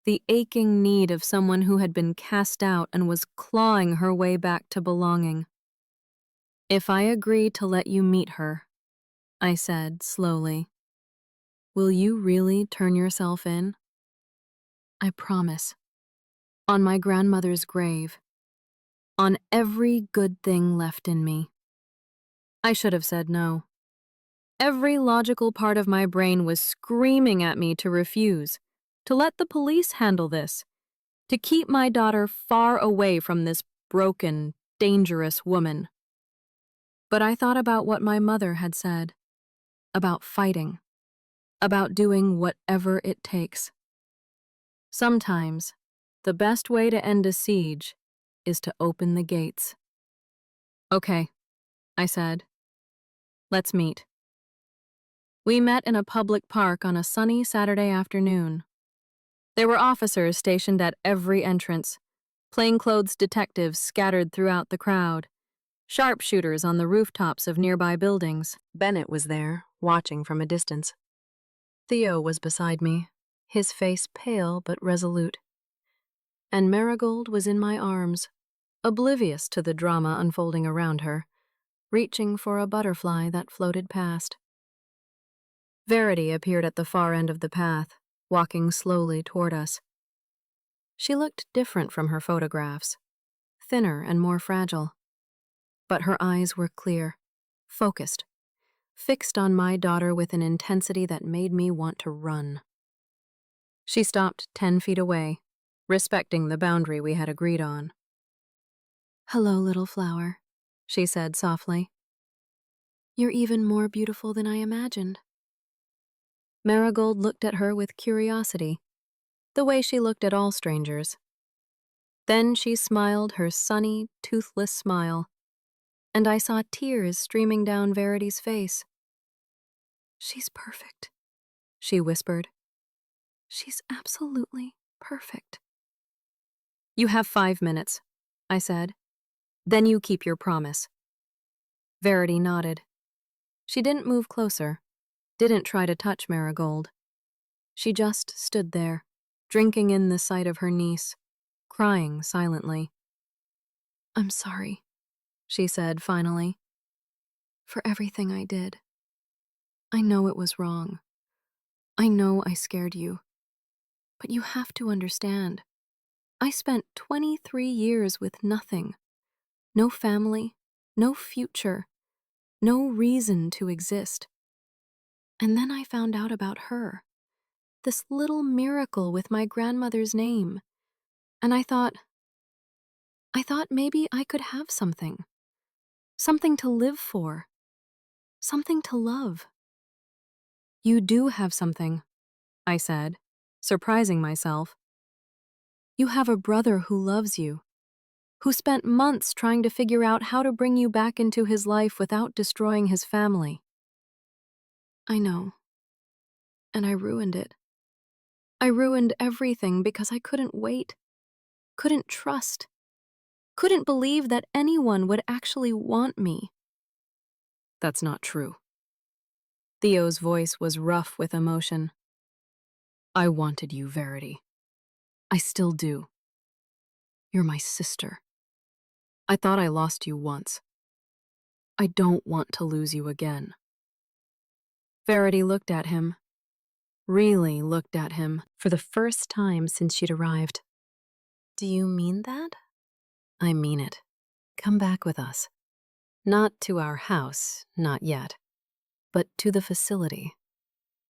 The aching need of someone who had been cast out and was clawing her way back to belonging. If I agree to let you meet her, I said slowly, will you really turn yourself in? I promise. On my grandmother's grave. On every good thing left in me. I should have said no. Every logical part of my brain was screaming at me to refuse, to let the police handle this, to keep my daughter far away from this broken, dangerous woman. But I thought about what my mother had said, about fighting, about doing whatever it takes. Sometimes, the best way to end a siege is to open the gates. Okay, I said. Let's meet. We met in a public park on a sunny Saturday afternoon. There were officers stationed at every entrance, plainclothes detectives scattered throughout the crowd, sharpshooters on the rooftops of nearby buildings. Bennett was there, watching from a distance. Theo was beside me, his face pale but resolute. And Marigold was in my arms, oblivious to the drama unfolding around her, reaching for a butterfly that floated past. Verity appeared at the far end of the path, walking slowly toward us. She looked different from her photographs, thinner and more fragile. But her eyes were clear, focused, fixed on my daughter with an intensity that made me want to run. She stopped 10 feet away, respecting the boundary we had agreed on. Hello, little flower, she said softly. You're even more beautiful than I imagined. Marigold looked at her with curiosity, the way she looked at all strangers. Then she smiled her sunny, toothless smile, and I saw tears streaming down Verity's face. She's perfect, she whispered. She's absolutely perfect. You have 5 minutes, I said. Then you keep your promise. Verity nodded. She didn't move closer, didn't try to touch Marigold. She just stood there, drinking in the sight of her niece, crying silently. I'm sorry, she said finally, for everything I did. I know it was wrong. I know I scared you. But you have to understand. I spent 23 years with nothing. No family, no future, no reason to exist. And then I found out about her, this little miracle with my grandmother's name. And I thought maybe I could have something. something to live for, something to love. You do have something, I said, surprising myself. You have a brother who loves you, who spent months trying to figure out how to bring you back into his life without destroying his family. I know. And I ruined it. I ruined everything because I couldn't wait, couldn't trust, couldn't believe that anyone would actually want me. That's not true. Theo's voice was rough with emotion. I wanted you, Verity. I still do. You're my sister. I thought I lost you once. I don't want to lose you again. Verity looked at him, really looked at him, for the first time since she'd arrived. Do you mean that? I mean it. Come back with us. Not to our house, not yet, but to the facility.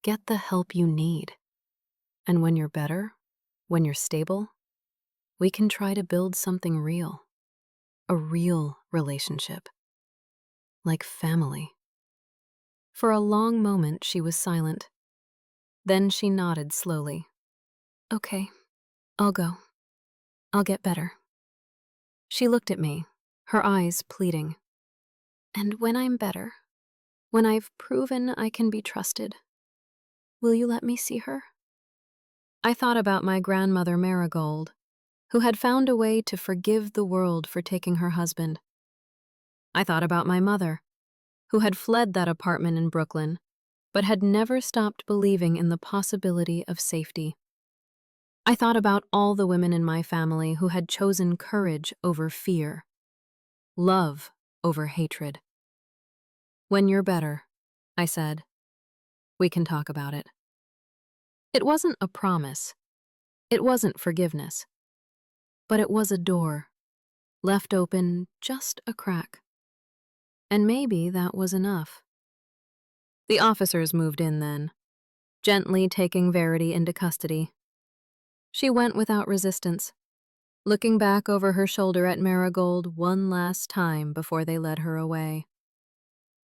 Get the help you need. And when you're better, when you're stable, we can try to build something real. A real relationship. Like family. For a long moment, she was silent. Then she nodded slowly. Okay, I'll go. I'll get better. She looked at me, her eyes pleading. And when I'm better, when I've proven I can be trusted, will you let me see her? I thought about my grandmother Marigold, who had found a way to forgive the world for taking her husband. I thought about my mother, who had fled that apartment in Brooklyn, but had never stopped believing in the possibility of safety. I thought about all the women in my family who had chosen courage over fear, love over hatred. When you're better, I said, we can talk about it. It wasn't a promise. It wasn't forgiveness. But it was a door, left open just a crack. And maybe that was enough. The officers moved in then, gently taking Verity into custody. She went without resistance, looking back over her shoulder at Marigold one last time before they led her away.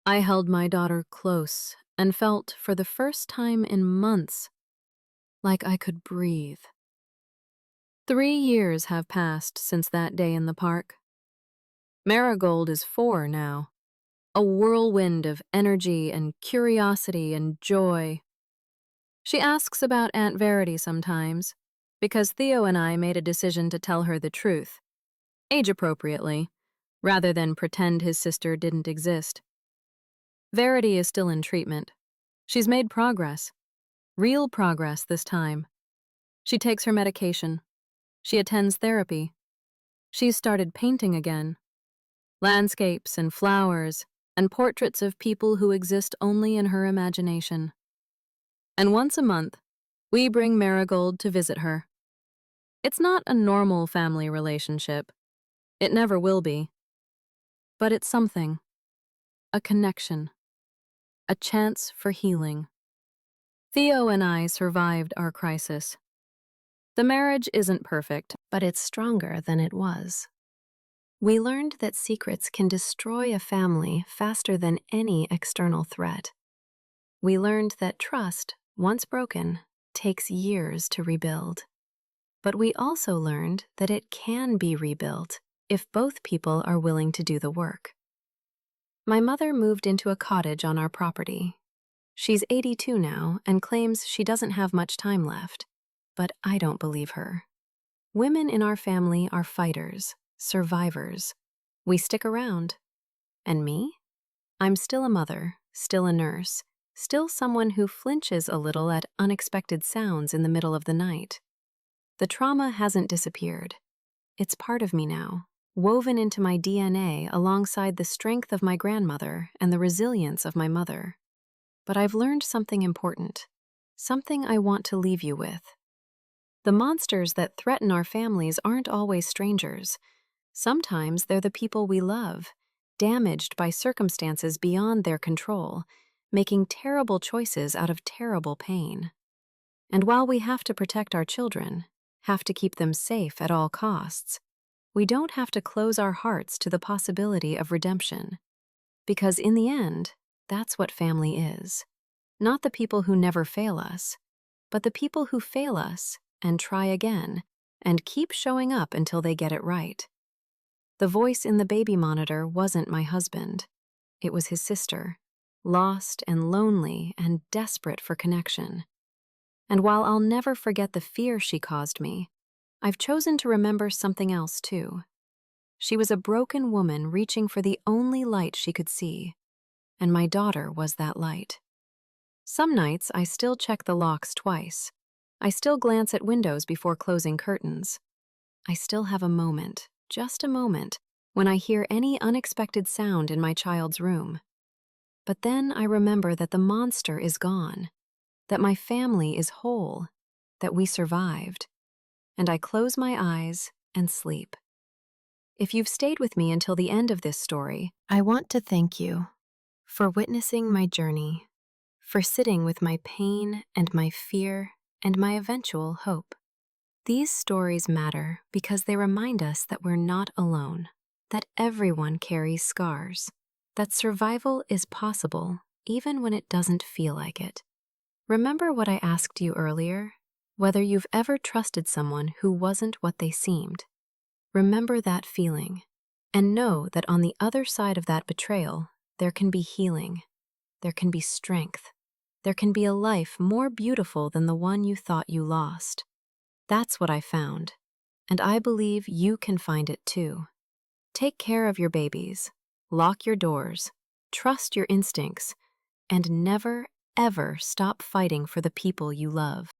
I held my daughter close and felt, for the first time in months, like I could breathe. 3 years have passed since that day in the park. Marigold is 4 now, a whirlwind of energy and curiosity and joy. She asks about Aunt Verity sometimes, because Theo and I made a decision to tell her the truth, age-appropriately, rather than pretend his sister didn't exist. Verity is still in treatment. She's made progress. Real progress this time. She takes her medication. She attends therapy. She's started painting again. Landscapes and flowers and portraits of people who exist only in her imagination. And once a month, we bring Marigold to visit her. It's not a normal family relationship. It never will be. But it's something. A connection. A chance for healing. Theo and I survived our crisis. The marriage isn't perfect, but it's stronger than it was. We learned that secrets can destroy a family faster than any external threat. We learned that trust, once broken, takes years to rebuild. But we also learned that it can be rebuilt if both people are willing to do the work. My mother moved into a cottage on our property. She's 82 now and claims she doesn't have much time left, but I don't believe her. Women in our family are fighters, survivors. We stick around. And me? I'm still a mother, still a nurse, still someone who flinches a little at unexpected sounds in the middle of the night. The trauma hasn't disappeared. It's part of me now, woven into my DNA alongside the strength of my grandmother and the resilience of my mother. But I've learned something important, something I want to leave you with. The monsters that threaten our families aren't always strangers. Sometimes they're the people we love, damaged by circumstances beyond their control, making terrible choices out of terrible pain. And while we have to protect our children, have to keep them safe at all costs, we don't have to close our hearts to the possibility of redemption. Because in the end, that's what family is. Not the people who never fail us, but the people who fail us and try again and keep showing up until they get it right. The voice in the baby monitor wasn't my husband. It was his sister, lost and lonely and desperate for connection. And while I'll never forget the fear she caused me, I've chosen to remember something else too. She was a broken woman reaching for the only light she could see, and my daughter was that light. Some nights I still check the locks twice. I still glance at windows before closing curtains. I still have a moment, just a moment, when I hear any unexpected sound in my child's room. But then I remember that the monster is gone, that my family is whole, that we survived, and I close my eyes and sleep. If you've stayed with me until the end of this story, I want to thank you for witnessing my journey, for sitting with my pain and my fear and my eventual hope. These stories matter because they remind us that we're not alone, that everyone carries scars, that survival is possible even when it doesn't feel like it. Remember what I asked you earlier? Whether you've ever trusted someone who wasn't what they seemed. Remember that feeling, and know that on the other side of that betrayal, there can be healing, there can be strength, there can be a life more beautiful than the one you thought you lost. That's what I found, and I believe you can find it too. Take care of your babies, lock your doors, trust your instincts, and never, ever stop fighting for the people you love.